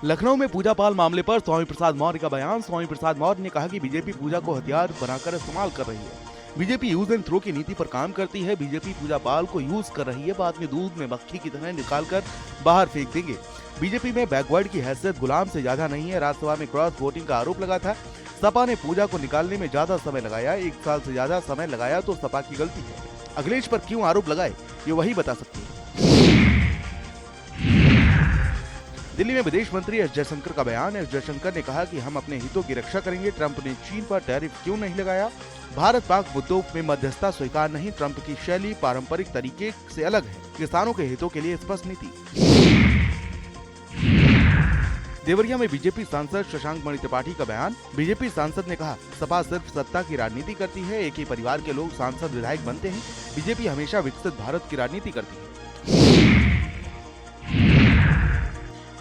लखनऊ में पूजा पाल मामले पर स्वामी प्रसाद मौर्य का बयान। स्वामी प्रसाद मौर्य ने कहा कि बीजेपी पूजा को हथियार बनाकर इस्तेमाल कर रही है। बीजेपी यूज एंड थ्रो की नीति पर काम करती है। बीजेपी पूजा पाल को यूज कर रही है, बाद में दूध में मक्खी की तरह निकालकर बाहर फेंक देंगे। बीजेपी में बैकवर्ड की हैसियत गुलाम से ज्यादा नहीं है। राज्यसभा में क्रॉस वोटिंग का आरोप लगा था। सपा ने पूजा को निकालने में ज्यादा समय लगाया, 1 साल से ज्यादा समय लगाया तो सपा की गलती है। अखिलेश पर क्यों आरोप लगाए ये वही बता सकते हैं। दिल्ली में विदेश मंत्री एस जयशंकर का बयान। एस जयशंकर ने कहा कि हम अपने हितों की रक्षा करेंगे। ट्रंप ने चीन पर टैरिफ क्यों नहीं लगाया? भारत पाक मुद्दों में मध्यस्थता स्वीकार नहीं। ट्रंप की शैली पारंपरिक तरीके से अलग है। किसानों के हितों के लिए स्पष्ट नीति। देवरिया में बीजेपी सांसद शशांक मणि त्रिपाठी का बयान। बीजेपी सांसद ने कहा, सपा सिर्फ सत्ता की राजनीति करती है। एक ही परिवार के लोग सांसद विधायक बनते हैं। बीजेपी हमेशा विकसित भारत की राजनीति करती है।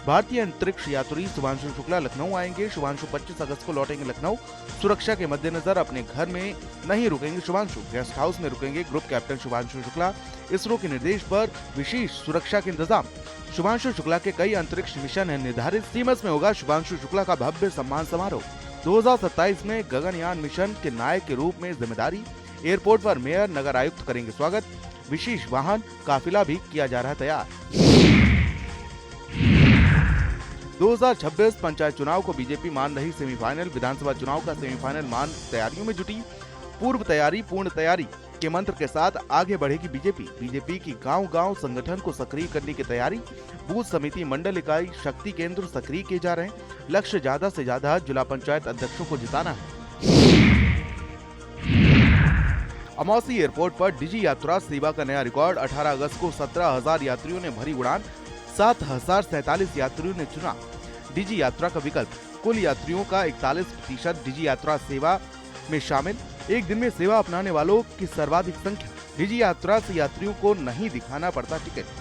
भारतीय अंतरिक्ष यात्री शुभांशु शुक्ला लखनऊ आएंगे। शुभांशु 25 अगस्त को लौटेंगे लखनऊ। सुरक्षा के मद्देनजर अपने घर में नहीं रुकेंगे शुभांशु, गेस्ट हाउस में रुकेंगे। Group captain Shubhanshu Shukla. इसरो के निर्देश पर विशेष सुरक्षा के इंतजाम। शुभांशु शुक्ला के कई अंतरिक्ष मिशन है निर्धारित। सीमस में होगा शुभांशु शुक्ला का भव्य सम्मान समारोह। 2027 में गगनयान मिशन के नायक के रूप में जिम्मेदारी। एयरपोर्ट पर मेयर नगर आयुक्त करेंगे स्वागत। विशेष वाहन काफिला भी किया जा रहा है तैयार। 2026 पंचायत चुनाव को बीजेपी मान रही सेमीफाइनल। विधानसभा चुनाव का सेमीफाइनल मान तैयारियों में जुटी। पूर्व तैयारी पूर्ण तैयारी के मंत्र के साथ आगे बढ़ेगी बीजेपी। बीजेपी की गांव-गांव संगठन को सक्रिय करने की तैयारी। बूथ समिति, मंडल इकाई, शक्ति केंद्र सक्रिय किए जा रहे हैं। लक्ष्य ज्यादा से ज्यादा जिला पंचायत अध्यक्षों को जिताना है। अमौसी एयरपोर्ट पर डिजी यात्रा सेवा का नया रिकॉर्ड। 18 अगस्त को 17,000 यात्रियों ने भरी उड़ान। 7,047 यात्रियों ने चुना डिजी यात्रा का विकल्प। कुल यात्रियों का 41% डिजी यात्रा सेवा में शामिल। एक दिन में सेवा अपनाने वालों की सर्वाधिक संख्या। डिजी यात्रा से यात्रियों को नहीं दिखाना पड़ता टिकट।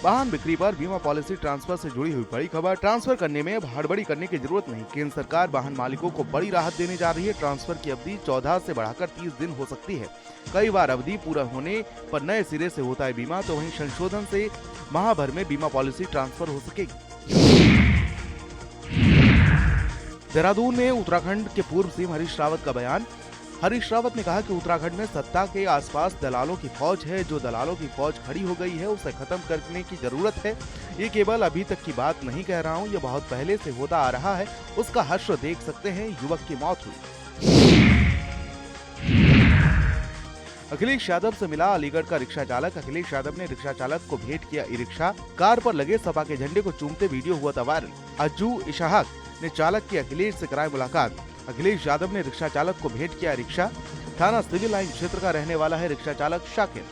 वाहन बिक्री पर बीमा पॉलिसी ट्रांसफर से जुड़ी हुई बड़ी खबर। ट्रांसफर करने में अब हड़बड़ी करने की जरूरत नहीं। केंद्र सरकार वाहन मालिकों को बड़ी राहत देने जा रही है। ट्रांसफर की अवधि 14 से बढ़ाकर 30 दिन हो सकती है। कई बार अवधि पूरा होने पर नए सिरे से होता है बीमा, तो वहीं संशोधन से माह भर में बीमा पॉलिसी ट्रांसफर हो सकेगी। देहरादून में उत्तराखंड के पूर्व सीएम हरीश रावत का बयान। हरीश रावत ने कहा कि उत्तराखंड में सत्ता के आसपास दलालों की फौज है। जो दलालों की फौज खड़ी हो गई है उसे खत्म करने की जरूरत है। ये केवल अभी तक की बात नहीं कह रहा हूँ, ये बहुत पहले से होता आ रहा है। उसका हश्र देख सकते हैं, युवक की मौत हुई। अखिलेश यादव से मिला अलीगढ़ का रिक्शा चालक। अखिलेश यादव ने रिक्शा चालक को भेंट किया ई रिक्शा। कार पर लगे सपा के झंडे को चूमते वीडियो हुआ था वायरल। अज्जू इशाहक ने चालक की अखिलेश से कराई मुलाकात। अखिलेश यादव ने रिक्शा चालक को भेंट किया रिक्शा। थाना सिविल लाइन क्षेत्र का रहने वाला है रिक्शा चालक शाकिर।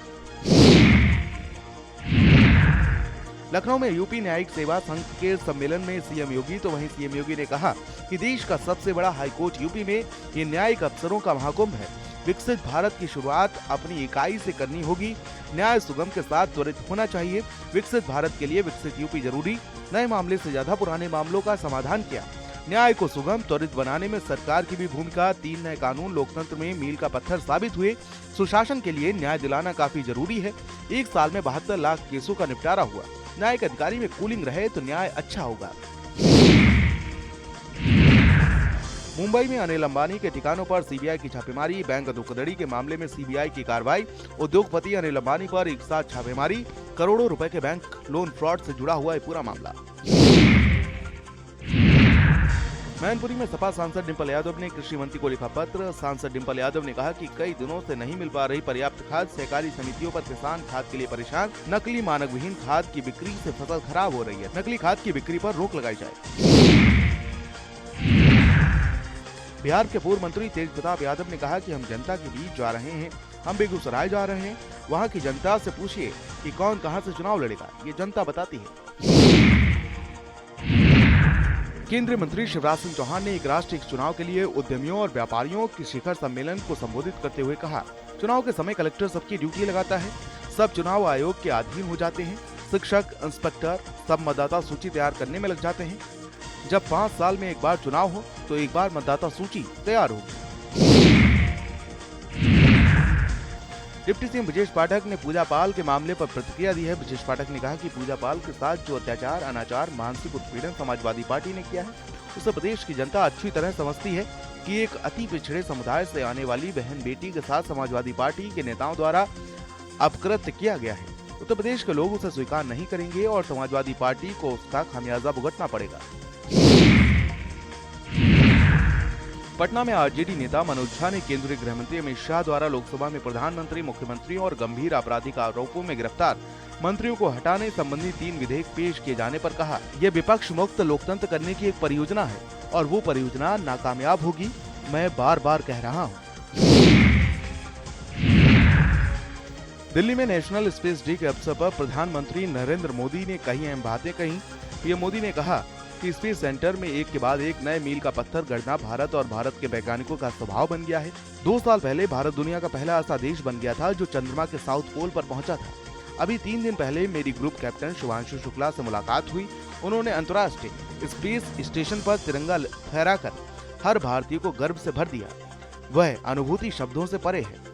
लखनऊ में यूपी न्यायिक सेवा संघ के सम्मेलन में सीएम योगी, तो वहीं सीएम योगी ने कहा कि देश का सबसे बड़ा हाईकोर्ट यूपी में ये न्यायिक अफसरों का महाकुंभ है। विकसित भारत की शुरुआत अपनी इकाई से करनी होगी। न्याय सुगम के साथ त्वरित होना चाहिए। विकसित भारत के लिए विकसित यूपी जरूरी। नए मामले से ज्यादा पुराने मामलों का समाधान किया। न्याय को सुगम त्वरित बनाने में सरकार की भी भूमिका। 3 नए कानून लोकतंत्र में मील का पत्थर साबित हुए। सुशासन के लिए न्याय दिलाना काफी जरूरी है। 1 साल में 72 लाख केसों का निपटारा हुआ। न्यायिक अधिकारी में कूलिंग रहे तो न्याय अच्छा होगा। मुंबई में अनिल अंबानी के ठिकानों पर सीबीआई की छापेमारी। बैंक धोखाधड़ी के मामले में सीबीआई की कार्रवाई। उद्योगपति अनिल अंबानी पर एक साथ छापेमारी। करोड़ों रुपए के बैंक लोन फ्रॉड से जुड़ा हुआ है पूरा मामला। मैनपुरी में सपा सांसद डिंपल यादव ने कृषि मंत्री को लिखा पत्र। सांसद डिंपल यादव ने कहा कि कई दिनों से नहीं मिल पा रही पर्याप्त खाद। सहकारी समितियों पर किसान खाद के लिए परेशान। नकली मानक विहीन खाद की बिक्री से फसल खराब हो रही है। नकली खाद की बिक्री पर रोक लगाई जाए। बिहार के पूर्व मंत्री तेज प्रताप यादव ने कहा कि हम जनता के बीच जा रहे हैं। हम बेगूसराय जा रहे हैं। वहां की जनता से पूछिए कि कौन कहां से चुनाव लड़ेगा, ये जनता बताती है। केंद्रीय मंत्री शिवराज सिंह चौहान ने एक राष्ट्र एक चुनाव के लिए उद्यमियों और व्यापारियों के शिखर सम्मेलन को संबोधित करते हुए कहा, चुनाव के समय कलेक्टर सबकी ड्यूटी लगाता है। सब चुनाव आयोग के अधीन हो जाते हैं। शिक्षक, इंस्पेक्टर सब मतदाता सूची तैयार करने में लग जाते हैं। जब 5 साल में एक बार चुनाव हो तो एक बार मतदाता सूची तैयार होगी। डिप्टी सीएम ब्रजेश पाठक ने पूजा पाल के मामले पर प्रतिक्रिया दी है। ब्रजेश पाठक ने कहा कि पूजा पाल के साथ जो अत्याचार, अनाचार, मानसिक उत्पीड़न समाजवादी पार्टी ने किया है, उसे प्रदेश की जनता अच्छी तरह समझती है कि एक अति पिछड़े समुदाय से आने वाली बहन बेटी के साथ समाजवादी पार्टी के नेताओं द्वारा अपकृत्य किया गया है। उत्तर प्रदेश के लोग उसे स्वीकार नहीं करेंगे और समाजवादी पार्टी को उसका खामियाजा भुगतना पड़ेगा। पटना में आरजेडी नेता मनोज झा ने केंद्रीय गृह मंत्री अमित शाह द्वारा लोकसभा में प्रधानमंत्री, मुख्यमंत्रियों और गंभीर आपराधिक आरोपों में गिरफ्तार मंत्रियों को हटाने संबंधी 3 विधेयक पेश किए जाने पर कहा, यह विपक्ष मुक्त लोकतंत्र करने की एक परियोजना है और वो परियोजना नाकामयाब होगी। मैं बार बार कह रहा हूँ। दिल्ली में नेशनल स्पेस डे के अवसर पर प्रधानमंत्री नरेंद्र मोदी ने कई अहम बातें कही। पीएम मोदी ने कहा कि स्पेस सेंटर में एक के बाद एक नए मील का पत्थर गढ़ना भारत और भारत के वैज्ञानिकों का स्वभाव बन गया है। 2 साल पहले भारत दुनिया का पहला ऐसा देश बन गया था जो चंद्रमा के साउथ पोल पर पहुंचा था। अभी 3 दिन पहले मेरी ग्रुप कैप्टन शुभांशु शुक्ला से मुलाकात हुई। उन्होंने अंतर्राष्ट्रीय स्पेस स्टेशन पर तिरंगा फहराकर हर भारतीय को गर्व से भर दिया। वह अनुभूति शब्दों से परे है।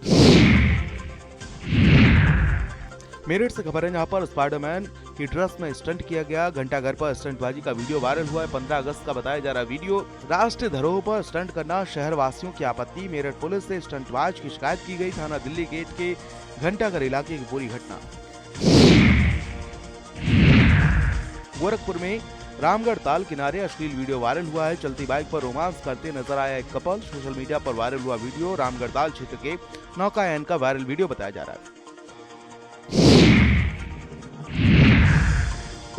मेरठ से खबर है, जहां पर स्पाइडरमैन की ड्रेस में स्टंट किया गया। घंटाघर पर स्टंटबाजी का वीडियो वायरल हुआ है। 15 अगस्त का बताया जा रहा वीडियो। राष्ट्रीय धरोहर पर स्टंट करना शहर वासियों की आपत्ति। मेरठ पुलिस से स्टंटबाज की शिकायत की गई। थाना दिल्ली गेट के घंटाघर इलाके की पूरी घटना। गोरखपुर में रामगढ़ ताल किनारे अश्लील वीडियो वायरल हुआ है। चलती बाइक पर रोमांस करते नजर आया एक कपल। सोशल मीडिया पर वायरल हुआ वीडियो रामगढ़ ताल क्षेत्र के नौकायन का वायरल वीडियो बताया जा रहा है।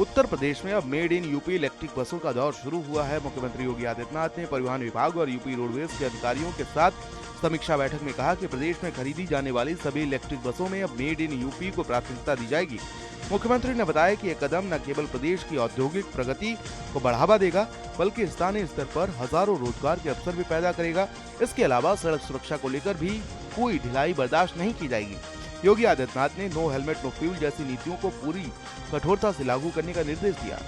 उत्तर प्रदेश में अब मेड इन यूपी इलेक्ट्रिक बसों का दौर शुरू हुआ है। मुख्यमंत्री योगी आदित्यनाथ ने परिवहन विभाग और यूपी रोडवेज के अधिकारियों के साथ समीक्षा बैठक में कहा कि प्रदेश में खरीदी जाने वाली सभी इलेक्ट्रिक बसों में अब मेड इन यूपी को प्राथमिकता दी जाएगी। मुख्यमंत्री ने बताया कि यह कदम न केवल प्रदेश की औद्योगिक प्रगति को बढ़ावा देगा, बल्कि स्थानीय स्तर पर हजारों रोजगार के अवसर भी पैदा करेगा। इसके अलावा सड़क सुरक्षा को लेकर भी कोई ढिलाई बर्दाश्त नहीं की जाएगी। योगी आदित्यनाथ ने नो हेलमेट नो फ्यूल जैसी नीतियों को पूरी कठोरता से लागू करने का निर्देश दिया।